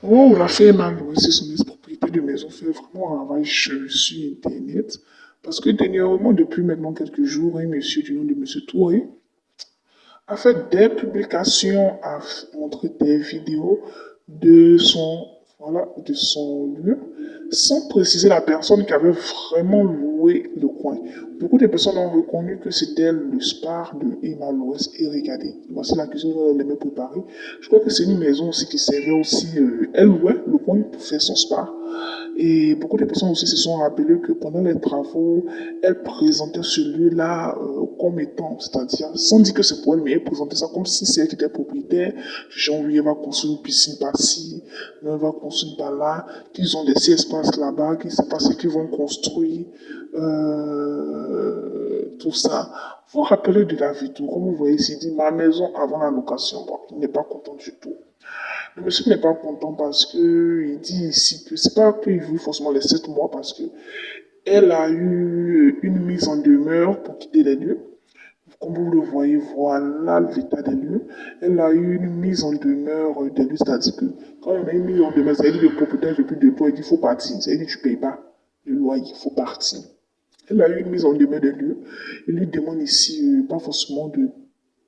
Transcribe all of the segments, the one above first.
Oh, la fille m'a loué c'est son ex-propriétaire de maison fait vraiment un ravage sur Internet. Parce que dernièrement, depuis maintenant quelques jours, un monsieur du nom de Monsieur Touré a fait des publications, a montré des vidéos de de son lieu, sans préciser la personne qui avait vraiment loué le coin. Beaucoup de personnes ont reconnu que c'était le spa de Emma Louès et regardez, voici la cuisine où elle aimait préparer. Je crois que c'est une maison aussi qui servait aussi, elle louait le coin pour faire son spa. Et beaucoup de personnes aussi se sont rappelées que pendant les travaux, elle présentait ce lieu-là comme étant, c'est-à-dire, sans dire que c'est pour elle, mais elle présentait ça comme si c'est elle qui était propriétaire. Genre, oui, elle va construire une piscine par-ci, elle va construire par-là, qu'ils ont laissé espace là-bas, qu'ils ne savent pas ce qu'ils vont construire, tout ça. Vous vous rappelez de la vidéo, comme vous voyez ici, il dit ma maison avant la location. Bon, il n'est pas content du tout. Le monsieur n'est pas content parce que il dit ici que c'est pas qu'il veut forcément les 7 mois parce que elle a eu une mise en demeure pour quitter les lieux. Comme vous le voyez, voilà l'état des lieux. Elle a eu une mise en demeure des lieux, c'est-à-dire que quand on a une mise en demeure, ça veut dire que le propriétaire depuis 2 mois, il dit qu'il faut partir. Ça veut dire que tu ne payes pas le loyer, il faut partir. Elle a eu une mise en demeure des lieux. Il lui demande ici pas forcément de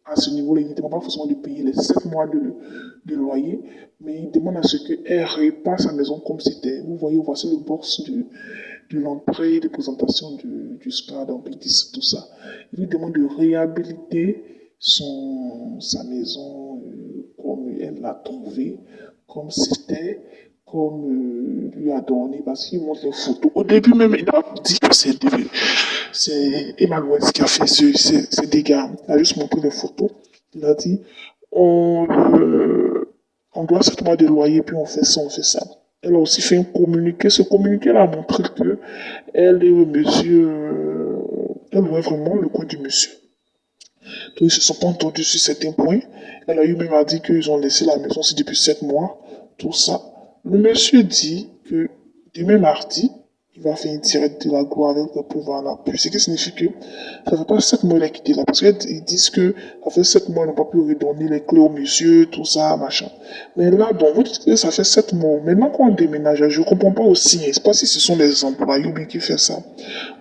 à ce niveau-là, il ne demande pas forcément de payer les 7 mois de loyer, mais il demande à ce qu'elle répare sa maison comme c'était. Vous voyez, voici le box de l'entrée, de présentation du spa, donc il dit tout ça. Il lui demande de réhabiliter sa maison comme elle l'a trouvée, comme c'était, comme lui a donné, parce qu'il montre les photos. Au début même, il a dit que c'est Emmanuel qui a fait ces dégâts. Il a juste montré les photos. Il a dit, on, on doit 7 mois de loyer, puis on fait ça, on fait ça. Elle a aussi fait un communiqué. Ce communiqué-là a montré que elle et le monsieur, elle voit vraiment le coin du monsieur. Donc ils ne se sont pas entendus sur certains points. Elle a eu même à dire qu'ils ont laissé la maison aussi depuis 7 mois, tout ça. Le monsieur dit que demain mardi, il va faire une tirette de la gloire avec le pouvoir là. Puis ce qui signifie que ça ne fait pas 7 mois qu'il a quitté là. Parce qu'ils disent que ça fait 7 mois, ils n'ont pas pu redonner les clés au monsieur, tout ça, machin. Mais là, bon, vous dites que ça fait 7 mois. Maintenant, quand on déménage, je ne comprends pas aussi. Je ne sais pas si ce sont les employés ou bien qui font ça.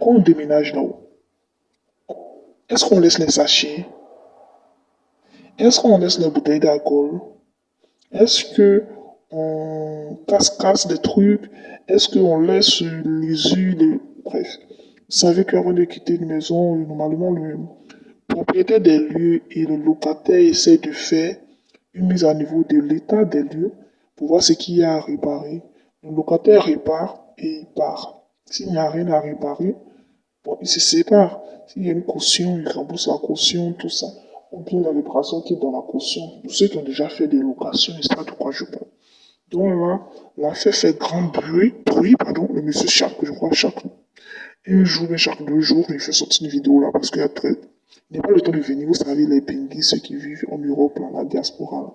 Quand on déménage là-haut, est-ce qu'on laisse les sachets? Est-ce qu'on laisse les bouteilles d'alcool? Est-ce que on casse des trucs? Est-ce qu'on laisse les huiles? Bref. Vous savez qu'avant de quitter une maison, normalement, le propriétaire des lieux et le locataire essaient de faire une mise à niveau de l'état des lieux pour voir ce qu'il y a à réparer. Le locataire répare et il part. S'il n'y a rien à réparer, bon, ils se séparent. S'il y a une caution, ils remboursent la caution, tout ça. Ou bien la réparation qui est dans la caution. Pour ceux qui ont déjà fait des locations, et ça de quoi je parle. Donc là, l'affaire fait grand bruit, pardon, le monsieur chaque un jour, mais chaque 2 jours, il fait sortir une vidéo là, parce qu'il y a très, il n'est pas le temps de venir, vous savez, les pinguis, ceux qui vivent en Europe, là, la diaspora, là,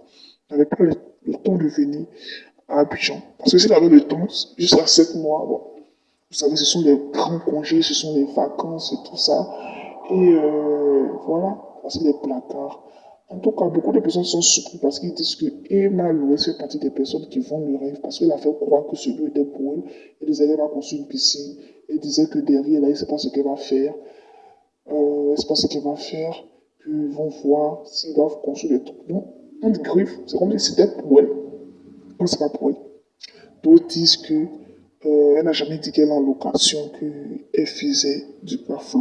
n'avaient pas le temps de venir à Abidjan. Parce que s'il avait le temps, jusqu'à 7 mois, bon, vous savez, ce sont les grands congés, ce sont les vacances et tout ça. Et voilà, voici les placards. En tout cas, beaucoup de personnes sont surprises parce qu'ils disent que Emma Louès fait partie des personnes qui vont le rêve parce qu'elle a fait croire que ce lieu était pour elle. Elle disait qu'elle va construire une piscine. Elle disait que derrière, là, elle ne sait pas ce qu'elle va faire. Elle ne sait pas ce qu'elle va faire. Puis ils vont voir s'ils doivent construire des trucs. Donc, on dit griffe, c'est comme si c'était pour elle. Non, c'est pas pour elle. D'autres disent que elle n'a jamais dit qu'elle est en location, qu'elle faisait du plafond.